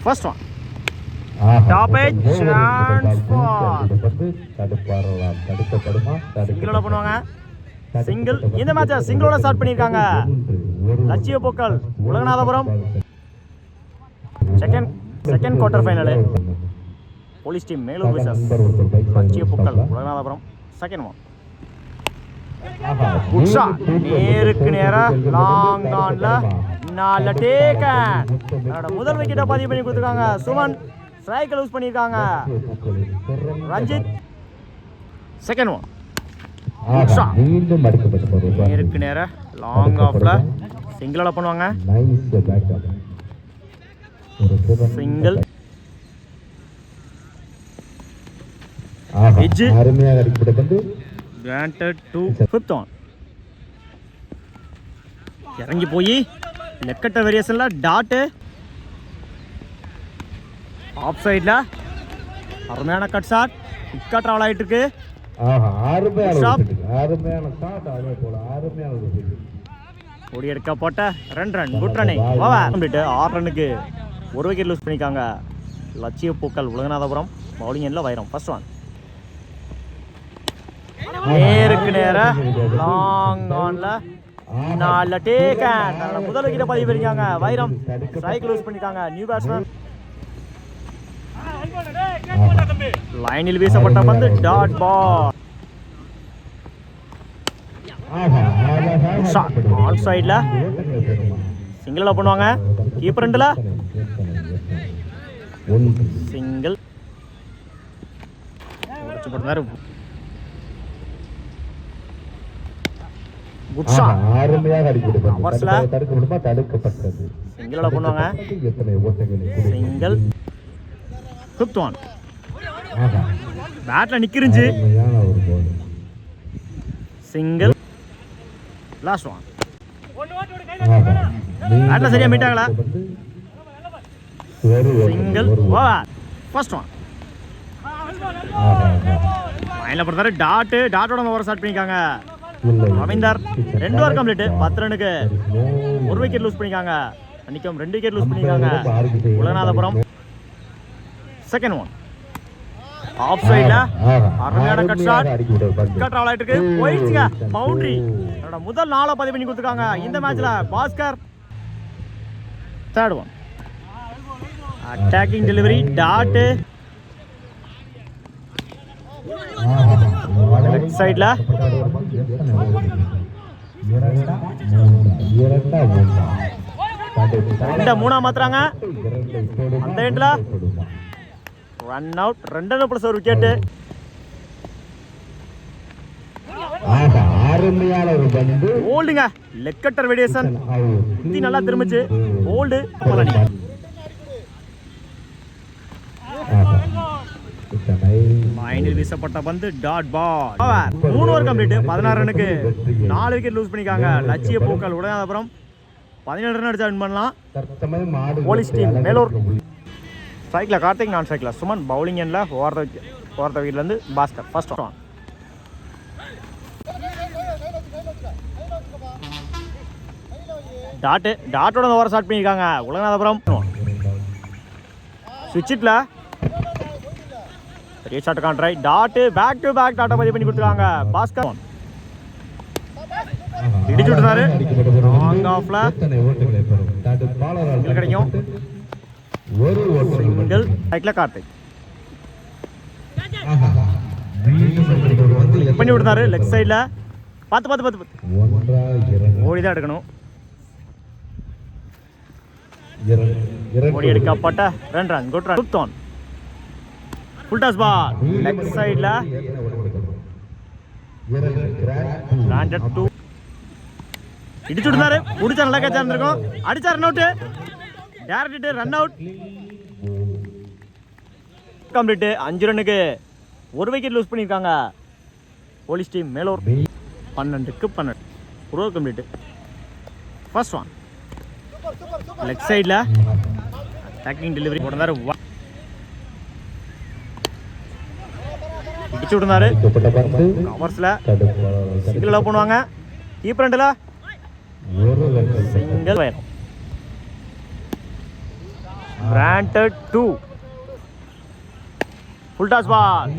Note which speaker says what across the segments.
Speaker 1: First one top edge சிங்கிளோட பண்ணுவாங்க. Single. இந்த மேட்சை சிங்கிளோட ஸ்டார்ட் பண்ணியிருக்காங்க Latchiya Pokkal Ulaganathapuram. Second quarter final police team Melur vs Latchiya Pokkal Ulaganathapuram. Second one good shot. நேருக்கு நேரா லாங் ஆன்ல நல்ல டேக்கன். முதல் விக்கெட்டை பதிவு பண்ணி கொடுத்துருக்காங்க சுமன். ஸ்ட்ரைக் லூஸ் பண்ணியிருக்காங்க Ranjith. Second one good shot. நேருக்கு நேரா லாங் ஆஃப்ல சிங்கிளோட பண்ணுவாங்க. Single. Edge granted to fifth on. இறங்கி போய் லெக்கட்ட வேரியேஷன்ல டாட் ஆஃப் சைட்ல அருமையான கட் ஷாட். குயிக்கா டிராவல் ஆயிட்டு இருக்கு. ஓடி எடுக்க போட்ட 2 ரன். Good running. Over complete. 6 ரன்னுக்கு 1 விக்கெட் லூஸ் பண்ணிருக்காங்க லட்சிய பூக்கள் உலகநாதபுரம். பவுலிங் எண்ட்ல வைரம். ஃபர்ஸ்ட் ஒன் நேருக்கு நேர லாங் ஆன்ல நல்ல டேக்கன். முதல் விக்கெட்டை பதிவு பண்ணிருக்காங்க வைரம். ஸ்ட்ரைக் லூஸ் பண்ணிருக்காங்க நியூ பேட்ஸ்மேன். லைனில் வீசப்பட்ட பந்து டாட் பால். ஷாட் ஆன் சைட்ல சிங்கிளா பண்ணுவாங்க. கீப்பர் ரெண்டுல சிங்கிள். போட்டாரு. Good shot. ஓவர்ஸ்ல தடுக்கப்பட்டது. சிங்கிளா பண்ணுவாங்க. சிங்கிள். ஃபிஃப்த் ஒன் பேட்ல நிக்கிருச்சு. சிங்கிள். லாஸ்ட் ஒன் பேட்ல சரியா மீட் ஆகல. சிங்கிள். ஓவர். ஃபர்ஸ்ட் ஒன் லைன்ல போட்டாரு. டாட்டோட ஓவர் ஸ்டார்ட் பண்ணிருக்காங்க ரவீந்தர். 2 over complete. 10 ரன்னுக்கு 1 விக்கெட் லூஸ் பண்ணிருக்காங்க. அன்னைக்கும் 2 விக்கெட் லூஸ் பண்ணிருக்காங்க உலகநாதபுரம். செகண்ட் ஒன் ஆஃப் சைட்ல அருமையான கட் ஷாட். கட் டிராவல் ஆயிட்டு இருக்கு. போயிடுச்சுங்க பவுண்டரி. முதல் 4 பதிவு பண்ணி கொடுத்துருக்காங்க இந்த மேட்ச்ல Bhaskar. Third one attacking delivery dot left சைட்ல. இந்த 3 மாத்துறாங்க அந்த எண்ட்ல. Run out. 2 run plus 1 wicket. ஓல்டுங்க லெக்கட்டர் வேரியேஷன். சுத்தி நல்லா திரும்பிச்சு. ஓல்டு பலனி. லைனில் வீசப்பட்ட பந்து டாட் பால். 3 over complete. 16 ரன்னுக்கு 4 விக்கெட் லூஸ் பண்ணிருக்காங்க லட்சிய பூக்கள் உலகநாதபுரம். 17 ரன் அடிச்சா வின் பண்ணலாம் போலீஸ் டீம் மேலூர். ஸ்ட்ரைக்ல கார்த்திக், நான் ஸ்ட்ரைக்ல சுமன். பவுலிங் எண்ட்ல ஓவர்த விக்கெட்ல இருந்து பாஸ்கர். ஃபர்ஸ்ட் ஒன் டாட்டோட ஓவர் ஸ்டார்ட் பண்ணிருக்காங்க உலகநாதபுரம். ஸ்விட்ச்ல ரீஷாட் கான்ட்ரை டாட். பேக் டு பேக் டாட்டா பதிவு பண்ணி கொடுத்துருக்காங்க பாஸ்கர். இடிச்சு விட்டுறாரு லாங் ஆஃப்ல. கிடைக்கும் சிங்கிள். ரைட்ல கார்த்திக் பண்ணி விடுறாரு லெஃப்ட் சைட்ல. 10 ஓடிதான் எடுக்கணும். ஓடி எடுக்கப்பட்ட 2 ரன். Good run. Fifth one full toss ball left சைட்ல. கிராண்டட் 2 இடிச்சு விடுறாரு. புடிச்சா நல்லா கேட்சா இருந்திருக்கும். அடிச்சா run out. Direct run out complete. 5 ரன்னுக்கு 1 விக்கெட் லூஸ் பண்ணிருக்காங்க போலீஸ் டீம் மேலூர். 12க்கு 12 1 over complete. First one left சைட்ல அட்டாக்கிங் டெலிவரி போட்டாரு. இடிச்சு விடுறாரு. கவர்ஸ்ல சிங்கிள் லவ் பண்ணுவாங்க. கீப்பர் ரெண்டுல single. Granted 2. Full toss ball.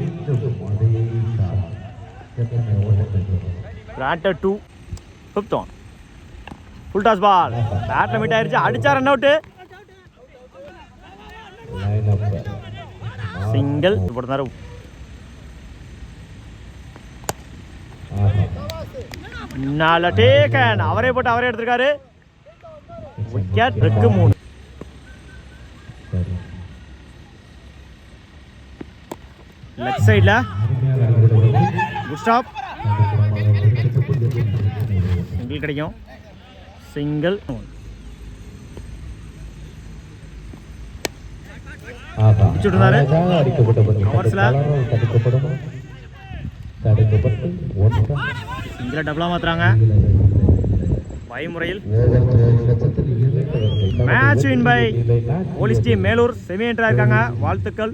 Speaker 1: Granted 2. Fifth on. Full toss ball. Bat limit ஆயிருச்சு. அடிச்சா ரன் அவுட். சிங்கிள் போடுறாரு. நால டேக்கன். அவரே போட்டு அவரே எடுத்துருக்காரு. விக்கெட் 3. லெஃப்ட் சைடுல குட் ஸ்டாப். சிங்கிள் கிடைக்கும். சிங்கிள். முடிச்சுட்டாரு. கவர்ஸ்ல சிங்கிள டபுளா மாத்துறாங்க. முறையில் match win by police team Melur. Semi என்ட்ரா இருக்காங்க. வாழ்த்துக்கள்.